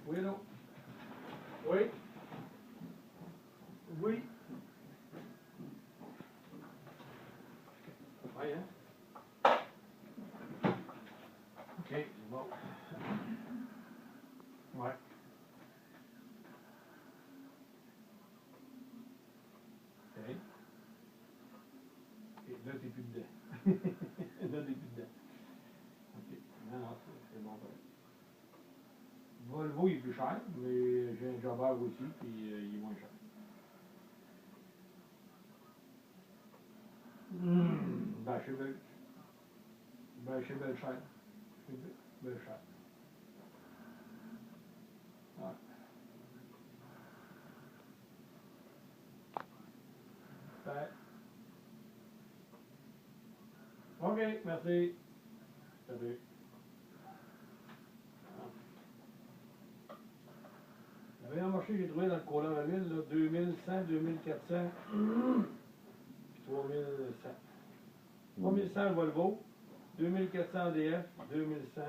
Oui, non. Oui. Oui. Oui, hein? OK, c'est bon. Ouais. OK. Et là, t'es plus dedans. Là, t'es plus dedans. OK. Non, non, c'est bon. Volvo, il est plus cher, mais j'ai un Jobber aussi, puis il est moins cher. Ben, chez Belcher. Chez Belcher. Ouais. Ben, OK, merci. Salut. Le meilleur marché que j'ai trouvé dans le coin de la ville, là, 2100, 2400, puis 3100. 3100 Volvo, 2400 DF, 2100